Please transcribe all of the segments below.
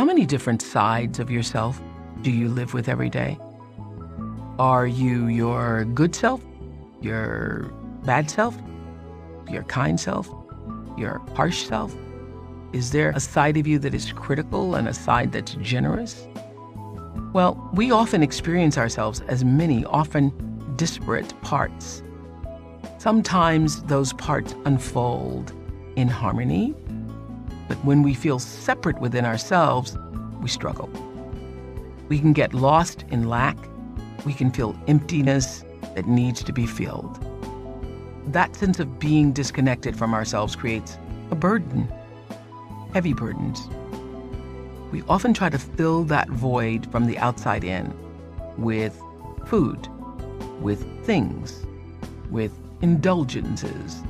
How many different sides of yourself do you live with every day? Are you your good self, your bad self, your kind self, your harsh self? Is there a side of you that is critical and a side that's generous? Well, we often experience ourselves as many, often disparate parts. Sometimes those parts unfold in harmony, but when we feel separate within ourselves, we struggle. We can get lost in lack. We can feel emptiness that needs to be filled. That sense of being disconnected from ourselves creates a burden, heavy burdens. We often try to fill that void from the outside in with food, with things, with indulgences.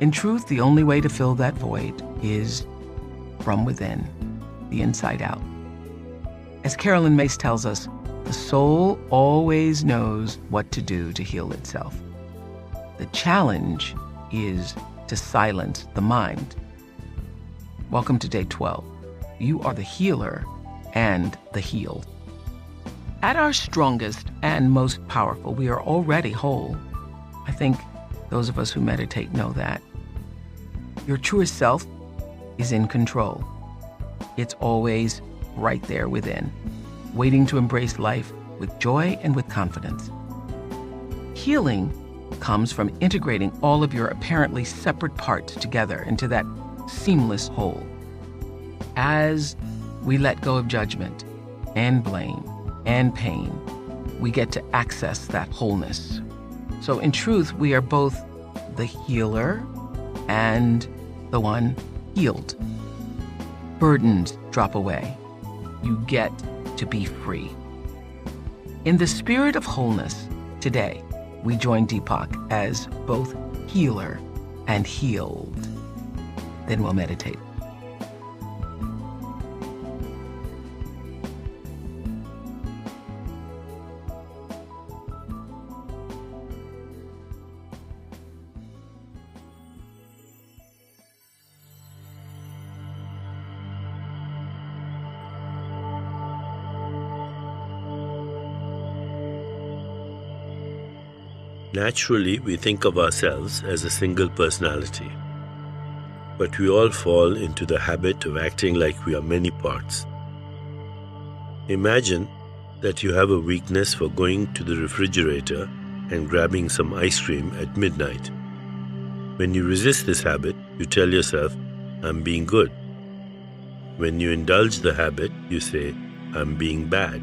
In truth, the only way to fill that void is from within, the inside out. As Carolyn Myss tells us, the soul always knows what to do to heal itself. The challenge is to silence the mind. Welcome to day 12. You are the healer and the healed. At our strongest and most powerful, we are already whole. I think those of us who meditate know that. Your truest self is in control. It's always right there within, waiting to embrace life with joy and with confidence. Healing comes from integrating all of your apparently separate parts together into that seamless whole. As we let go of judgment and blame and pain, we get to access that wholeness. So in truth, we are both the healer and the one healed. Burdens drop away. You get to be free. In the spirit of wholeness, today, we join Deepak as both healer and healed. Then we'll meditate. Naturally, we think of ourselves as a single personality, but we all fall into the habit of acting like we are many parts. Imagine that you have a weakness for going to the refrigerator and grabbing some ice cream at midnight. When you resist this habit, you tell yourself, "I'm being good." When you indulge the habit, you say, "I'm being bad,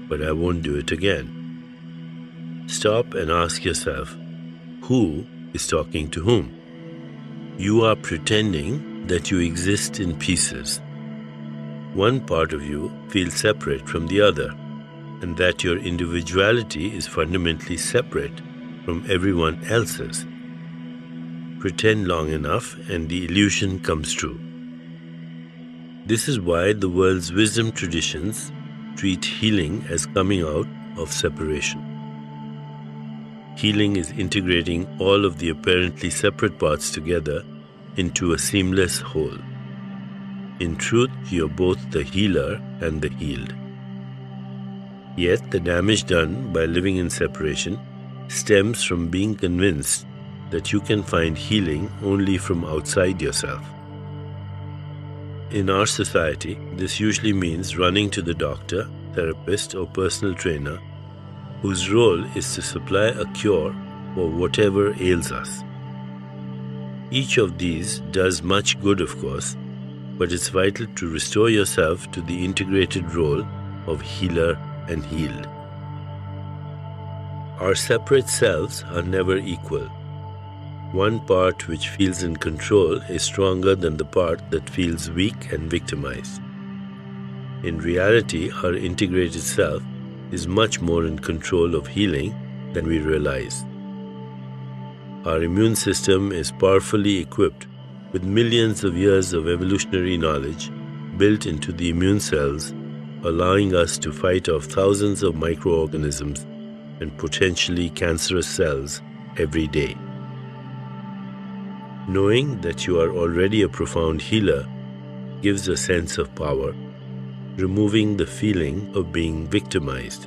but I won't do it again." Stop and ask yourself, who is talking to whom? You are pretending that you exist in pieces. One part of you feels separate from the other, and that your individuality is fundamentally separate from everyone else's. Pretend long enough and the illusion comes true. This is why the world's wisdom traditions treat healing as coming out of separation. Healing is integrating all of the apparently separate parts together into a seamless whole. In truth, you're both the healer and the healed. Yet, the damage done by living in separation stems from being convinced that you can find healing only from outside yourself. In our society, this usually means running to the doctor, therapist, or personal trainer whose role is to supply a cure for whatever ails us. Each of these does much good, of course, but it's vital to restore yourself to the integrated role of healer and healed. Our separate selves are never equal. One part which feels in control is stronger than the part that feels weak and victimized. In reality, our integrated self is much more in control of healing than we realize. Our immune system is powerfully equipped with millions of years of evolutionary knowledge built into the immune cells, allowing us to fight off thousands of microorganisms and potentially cancerous cells every day. Knowing that you are already a profound healer gives a sense of power removing the feeling of being victimized.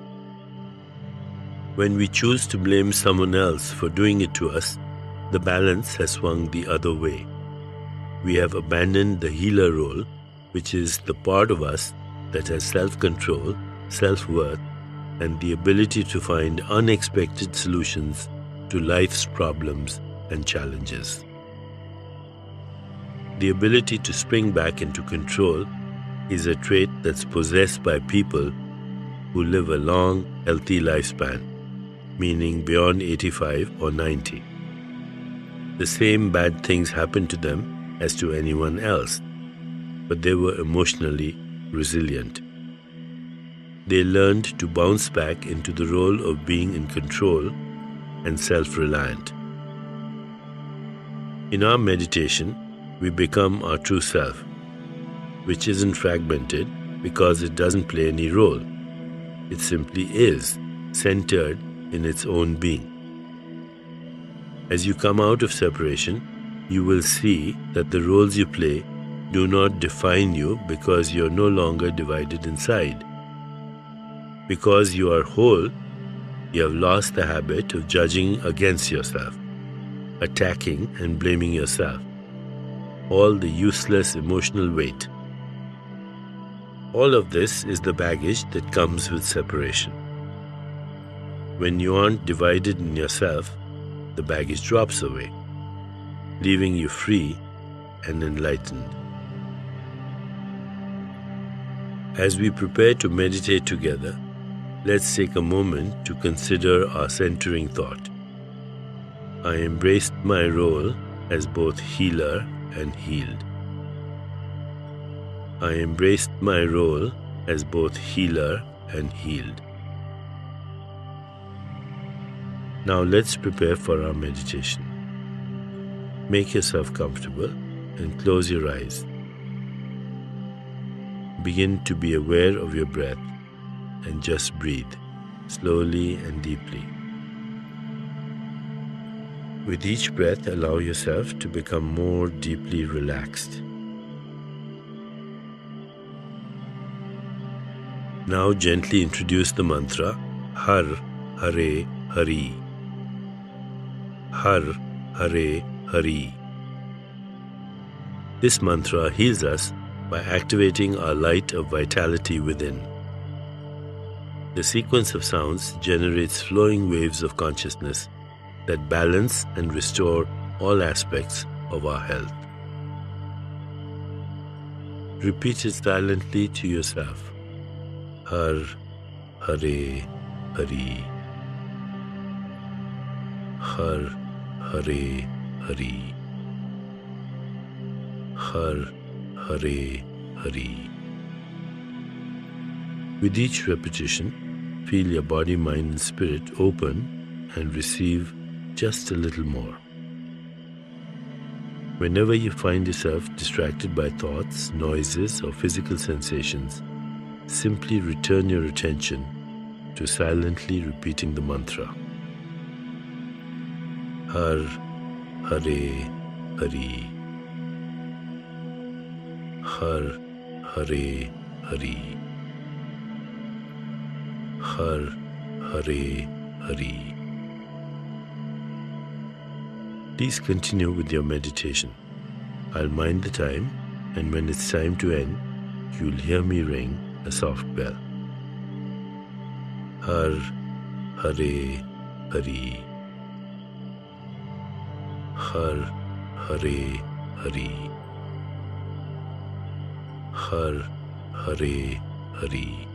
When we choose to blame someone else for doing it to us, the balance has swung the other way. We have abandoned the healer role, which is the part of us that has self-control, self-worth, and the ability to find unexpected solutions to life's problems and challenges. The ability to spring back into control is a trait that's possessed by people who live a long, healthy lifespan, meaning beyond 85 or 90. The same bad things happened to them as to anyone else, but they were emotionally resilient. They learned to bounce back into the role of being in control and self-reliant. In our meditation, we become our true self, which isn't fragmented because it doesn't play any role. It simply is, centered in its own being. As you come out of separation, you will see that the roles you play do not define you because you are no longer divided inside. Because you are whole, you have lost the habit of judging against yourself, attacking and blaming yourself, all the useless emotional weight. All of this is the baggage that comes with separation. When you aren't divided in yourself, the baggage drops away, leaving you free and enlightened. As we prepare to meditate together, let's take a moment to consider our centering thought. I embraced my role as both healer and healed. I embraced my role as both healer and healed. Now let's prepare for our meditation. Make yourself comfortable and close your eyes. Begin to be aware of your breath and just breathe slowly and deeply. With each breath, allow yourself to become more deeply relaxed. Now gently introduce the mantra Har, Hare, Hari. Har, Hare, Hari. This mantra heals us by activating our light of vitality within. The sequence of sounds generates flowing waves of consciousness that balance and restore all aspects of our health. Repeat it silently to yourself. Har, Hare, Hari. Har, Hare, Hari. Har, Hare, Hari. With each repetition, feel your body, mind, and spirit open and receive just a little more. Whenever you find yourself distracted by thoughts, noises, or physical sensations, simply return your attention to silently repeating the mantra. Har, Hare, Hari. Har, Hare, Hari. Har, Hare, Hari. Please continue with your meditation. I'll mind the time, and when it's time to end, you'll hear me ring a soft bell. Har, Hare, Hari. Har, Hare, Hari. Har, Hare, Hari.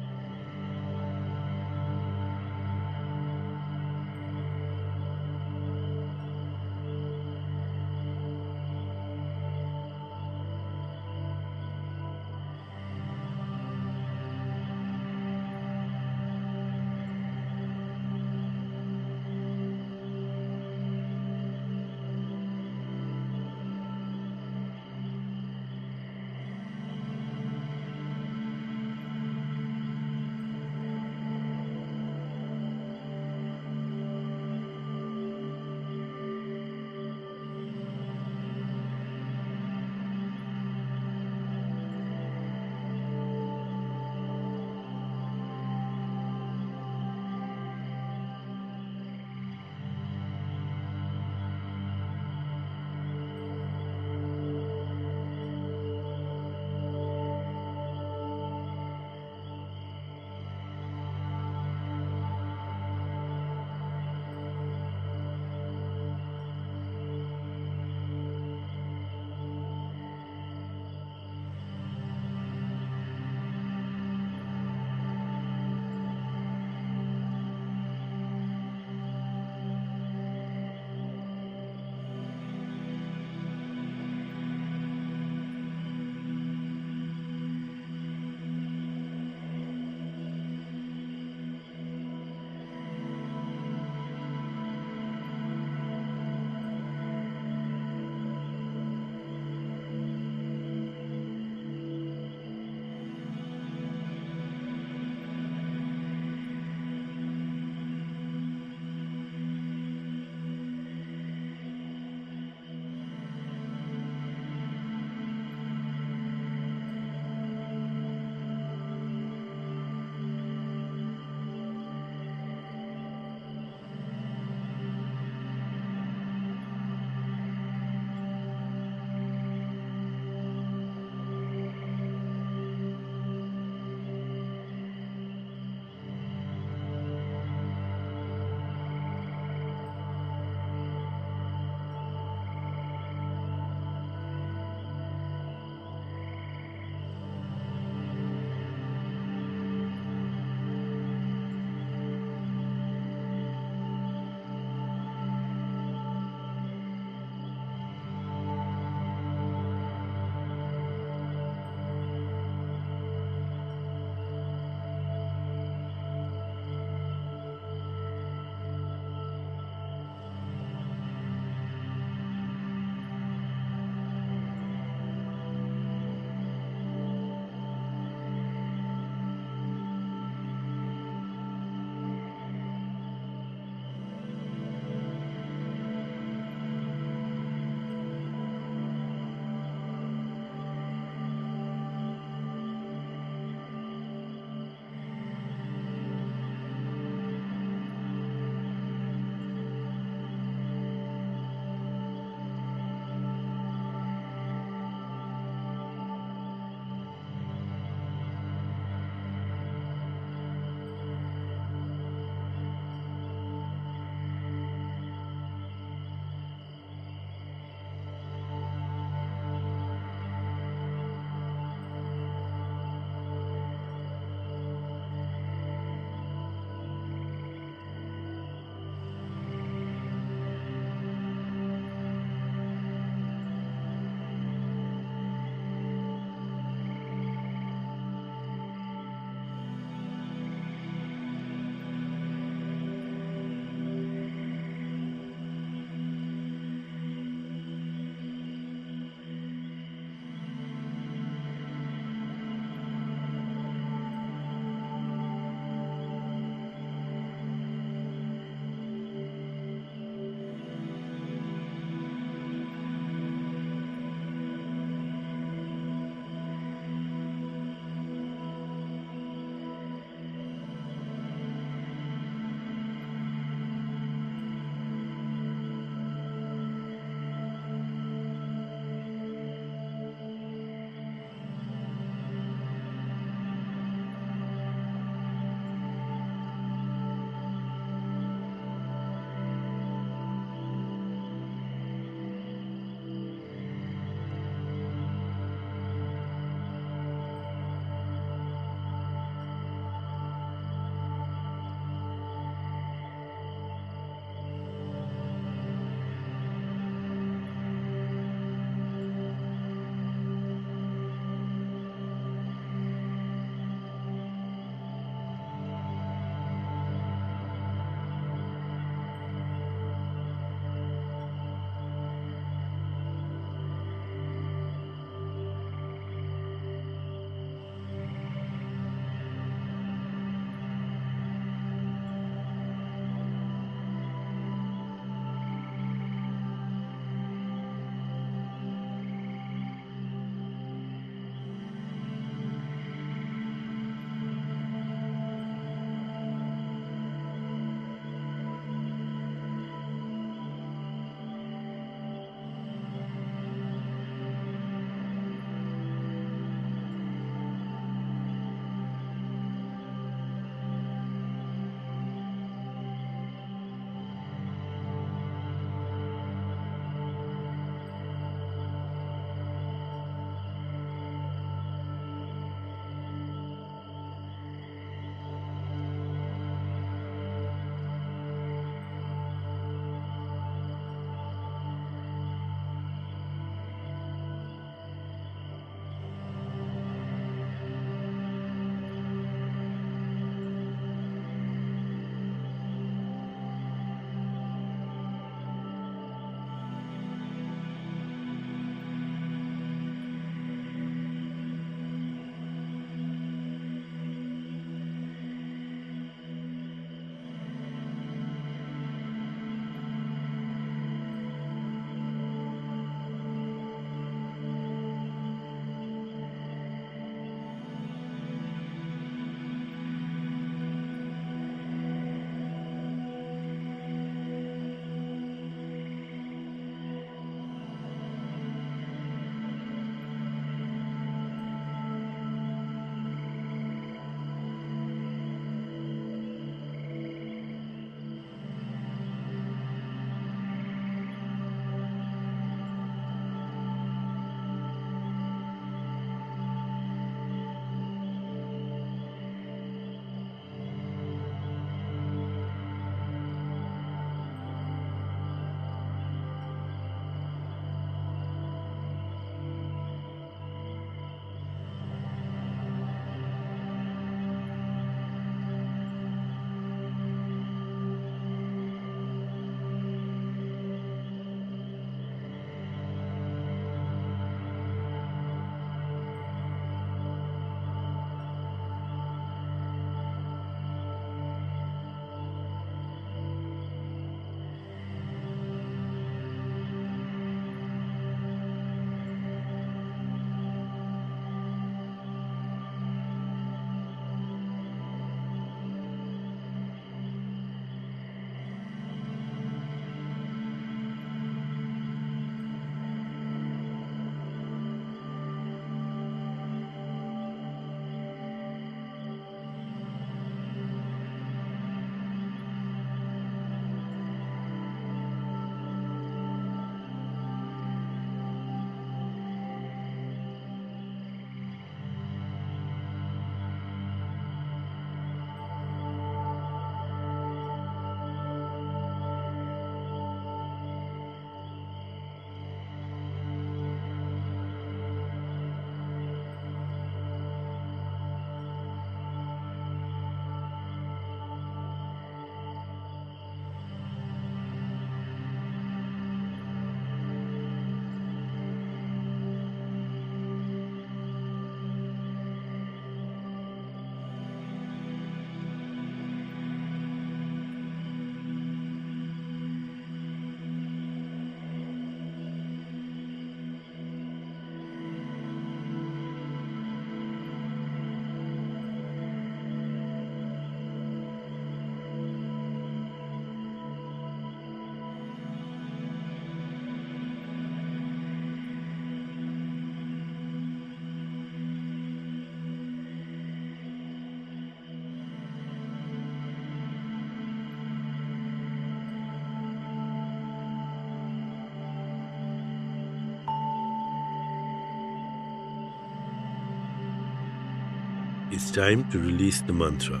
It's time to release the mantra.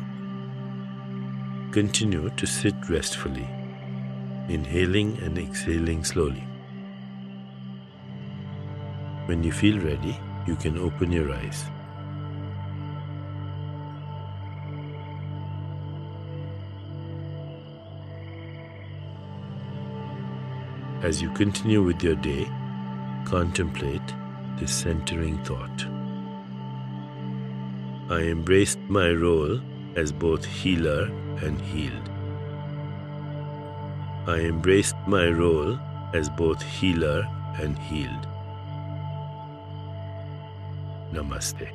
Continue to sit restfully, inhaling and exhaling slowly. When you feel ready, you can open your eyes. As you continue with your day, contemplate this centering thought. I embraced my role as both healer and healed. I embraced my role as both healer and healed. Namaste.